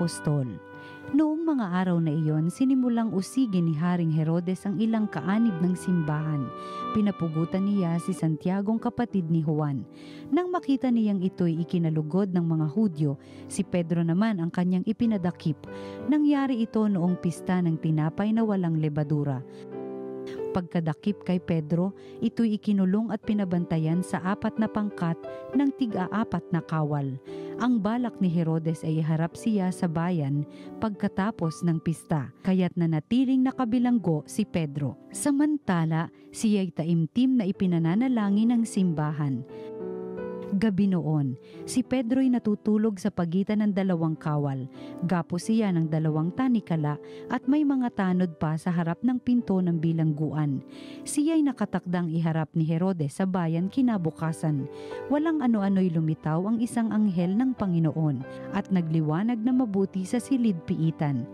apostol. Noong mga araw na iyon, sinimulang usigin ni Haring Herodes ang ilang kaanib ng simbahan. Pinapugutan niya si Santiagong kapatid ni Juan. Nang makita niyang ito'y ikinalugod ng mga Hudyo, si Pedro naman ang kanyang ipinadakip. Nangyari ito noong pista ng tinapay na walang lebadura. Pagkadakip kay Pedro, ito'y ikinulong at pinabantayan sa 4 na pangkat ng tig-4 na kawal. Ang balak ni Herodes ay iharap siya sa bayan pagkatapos ng pista, kaya't nanatiling nakabilanggo si Pedro. Samantala, siya'y taimtim na ipinananalangin ng simbahan. Gabi noon, si Pedro'y natutulog sa pagitan ng 2 kawal. Gapos siya ng 2 tanikala at may mga tanod pa sa harap ng pinto ng bilangguan. Siya'y nakatakdang iharap ni Herodes sa bayan kinabukasan. Walang ano-ano'y lumitaw ang isang anghel ng Panginoon at nagliwanag na mabuti sa silid piitan.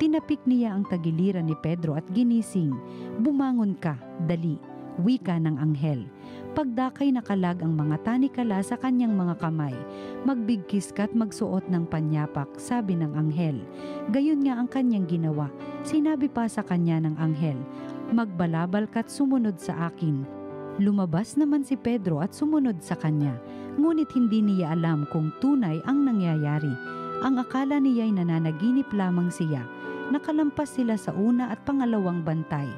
Tinapik niya ang tagiliran ni Pedro at ginising. "Bumangon ka, dali," wika ng anghel. Pagdakay nakalag ang mga tanikala sa kanyang mga kamay. "Magbigkis ka't magsuot ng panyapak," sabi ng anghel. Gayon nga ang kanyang ginawa. Sinabi pa sa kanya ng anghel, "Magbalabal ka't sumunod sa akin." Lumabas naman si Pedro at sumunod sa kanya. Ngunit hindi niya alam kung tunay ang nangyayari. Ang akala niya'y nananaginip lamang siya. Nakalampas sila sa una at pangalawang bantay.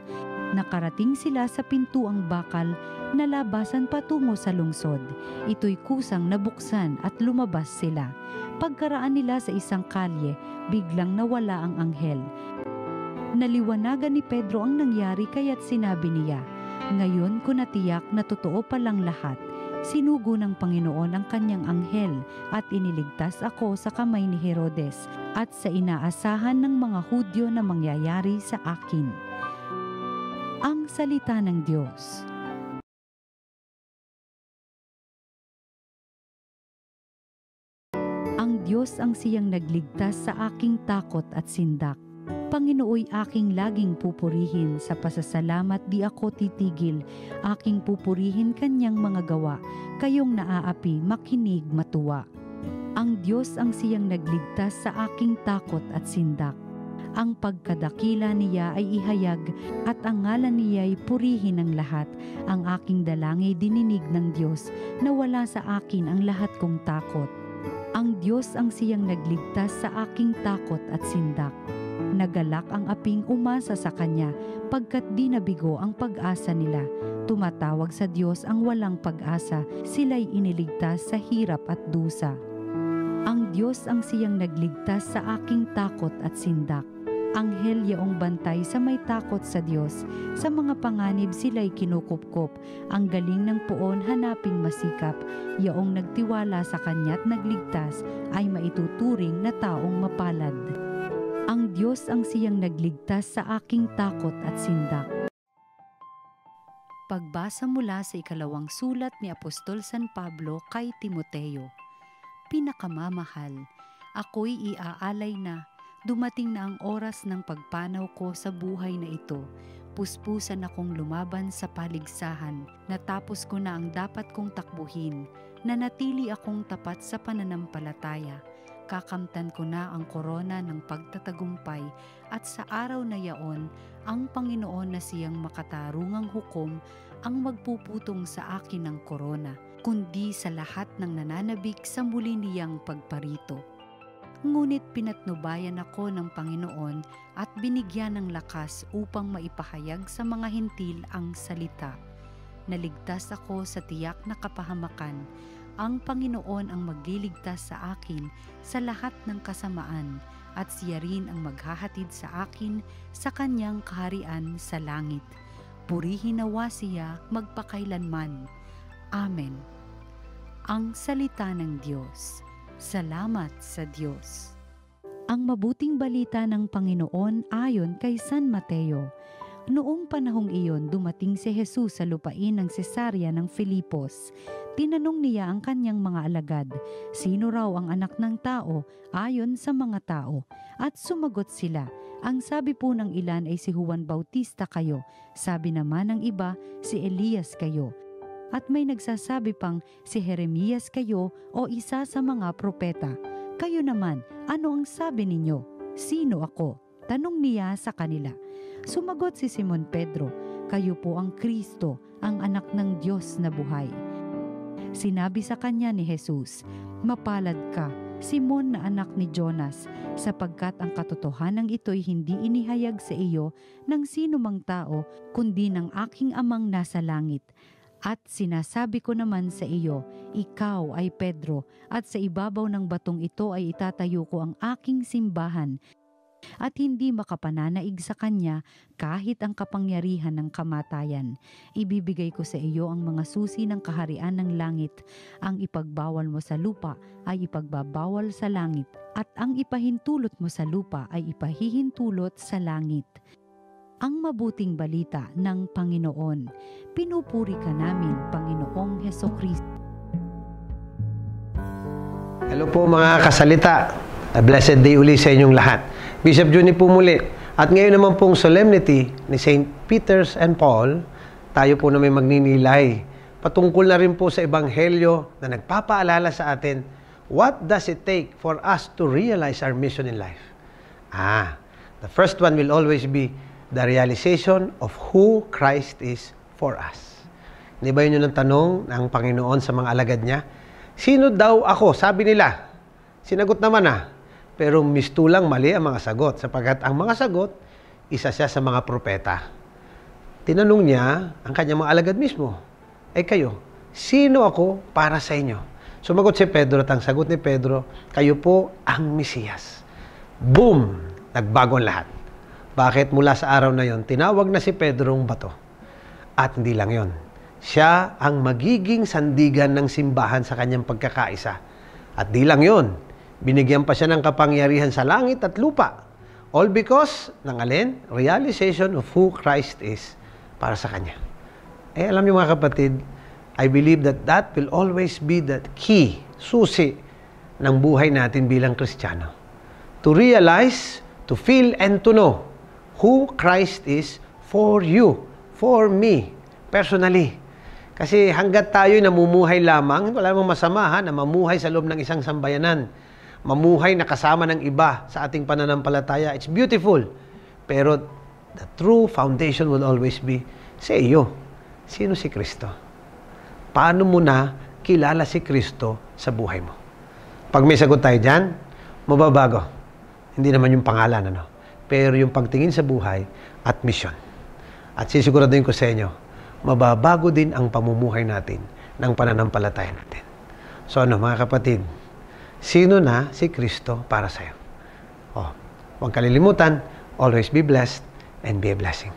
Nakarating sila sa pintuang bakal na labasan patungo sa lungsod. Ito'y kusang nabuksan at lumabas sila. Pagkaraan nila sa isang kalye, biglang nawala ang anghel. Naliwanagan ni Pedro ang nangyari kaya't sinabi niya, "Ngayon ko natiyak na totoo palang lahat. Sinugo ng Panginoon ang kanyang anghel at iniligtas ako sa kamay ni Herodes at sa inaasahan ng mga Hudyo na mangyayari sa akin." Ang salita ng Diyos. Ang Diyos ang siyang nagligtas sa aking takot at sindak. Panginooy aking laging pupurihin, sa pasasalamat di ako titigil, aking pupurihin kanyang mga gawa, kayong naaapi makinig matuwa. Ang Diyos ang siyang nagligtas sa aking takot at sindak. Ang pagkadakila niya ay ihayag at ang ngalan niya'y purihin ng lahat. Ang aking dalangay dininig ng Diyos, nawala sa akin ang lahat kong takot. Ang Diyos ang siyang nagligtas sa aking takot at sindak. Nagalak ang aping umasa sa Kanya, pagkat di nabigo ang pag-asa nila. Tumatawag sa Diyos ang walang pag-asa, sila'y iniligtas sa hirap at dusa. Ang Diyos ang siyang nagligtas sa aking takot at sindak. Anghel yaong bantay sa may takot sa Diyos, sa mga panganib sila'y kinukupkop. Ang galing ng poon hanaping masikap, yaong nagtiwala sa Kanya't nagligtas, ay maituturing na taong mapalad. Ang Diyos ang siyang nagligtas sa aking takot at sindak. Pagbasa mula sa 2 sulat ni Apostol San Pablo kay Timoteo. Pinakamamahal, ako'y iaalay na. Dumating na ang oras ng pagpanaw ko sa buhay na ito. Puspusan akong lumaban sa paligsahan. Natapos ko na ang dapat kong takbuhin. Nanatili akong tapat sa pananampalataya. Kakamtan ko na ang korona ng pagtatagumpay at sa araw na yaon, ang Panginoon na siyang makatarungang hukom ang magpuputong sa akin ng korona, kundi sa lahat ng nananabik sa muli niyang pagparito. Ngunit pinatnubayan ako ng Panginoon at binigyan ng lakas upang maipahayag sa mga hintil ang salita. Naligtas ako sa tiyak na kapahamakan. Ang Panginoon ang magliligtas sa akin sa lahat ng kasamaan at siya rin ang maghahatid sa akin sa kanyang kaharian sa langit. Purihin nawa siya magpakailanman. Amen. Ang salita ng Diyos. Salamat sa Diyos. Ang mabuting balita ng Panginoon ayon kay San Mateo. Noong panahong iyon, dumating si Jesus sa lupain ng Cesarea ng Filipos. Tinanong niya ang kanyang mga alagad, sino raw ang anak ng tao ayon sa mga tao? At sumagot sila, ang sabi po ng ilan ay si Juan Bautista kayo, sabi naman ng iba si Elias kayo. At may nagsasabi pang si Jeremias kayo o isa sa mga propeta. Kayo naman, ano ang sabi ninyo? Sino ako? Tanong niya sa kanila. Sumagot si Simon Pedro, kayo po ang Kristo, ang anak ng Diyos na buhay. Sinabi sa kanya ni Jesus, mapalad ka, Simon na anak ni Jonas, sapagkat ang katotohanan ito'y hindi inihayag sa iyo ng sino mang tao, kundi ng aking amang nasa langit. At sinasabi ko naman sa iyo, ikaw ay Pedro, at sa ibabaw ng batong ito ay itatayo ko ang aking simbahan, at hindi makapananaig sa kanya kahit ang kapangyarihan ng kamatayan. Ibibigay ko sa iyo ang mga susi ng kaharian ng langit. Ang ipagbawal mo sa lupa ay ipagbabawal sa langit, at ang ipahintulot mo sa lupa ay ipahihintulot sa langit. Ang mabuting balita ng Panginoon. Pinupuri ka namin, Panginoong Hesukristo. Hello po mga kasalita. A blessed day uli sa inyong lahat. Bishop Juni po muli. At ngayon naman pong solemnity ni St. Peter and Paul, tayo po na may magninilay. Patungkol na rin po sa Ebanghelyo na nagpapaalala sa atin, what does it take for us to realize our mission in life? The first one will always be the realization of who Christ is for us. Di ba yun yung tanong ng Panginoon sa mga alagad niya? Sino daw ako? Sabi nila. Sinagot naman Pero mistulang mali ang mga sagot sapagkat ang mga sagot, isa siya sa mga propeta. Tinanong niya ang kanyang mga alagad mismo, kayo, sino ako para sa inyo? Sumagot si Pedro at ang sagot ni Pedro, kayo po ang Mesiyas. Boom! Nagbago ang lahat. Bakit? Mula sa araw na yon, tinawag na si Pedro ang bato. At hindi lang yon. Siya ang magiging sandigan ng simbahan sa kanyang pagkakaisa. At di lang yon. Binigyan pa siya ng kapangyarihan sa langit at lupa. All because ng alin? Realization of who Christ is para sa kanya. Alam niyo mga kapatid, I believe that that will always be the key, susi ng buhay natin bilang Kristiyano. To realize, to feel, and to know who Christ is for you, for me, personally. Kasi hanggat tayo'y namumuhay lamang, wala namang masama na mamuhay sa loob ng isang sambayanan. Mamuhay na kasama ng iba sa ating pananampalataya. It's beautiful. Pero the true foundation will always be sa iyo. Sino si Kristo? Paano mo na kilala si Kristo sa buhay mo? Pag may sagot tayo dyan, mababago. Hindi naman yung pangalan, pero yung pagtingin sa buhay at misyon. At sisiguraduhin ko sa inyo, mababago din ang pamumuhay natin ng pananampalataya natin. So mga kapatid, sino na si Kristo para sa'yo? Huwag kalilimutan, always be blessed and be a blessing.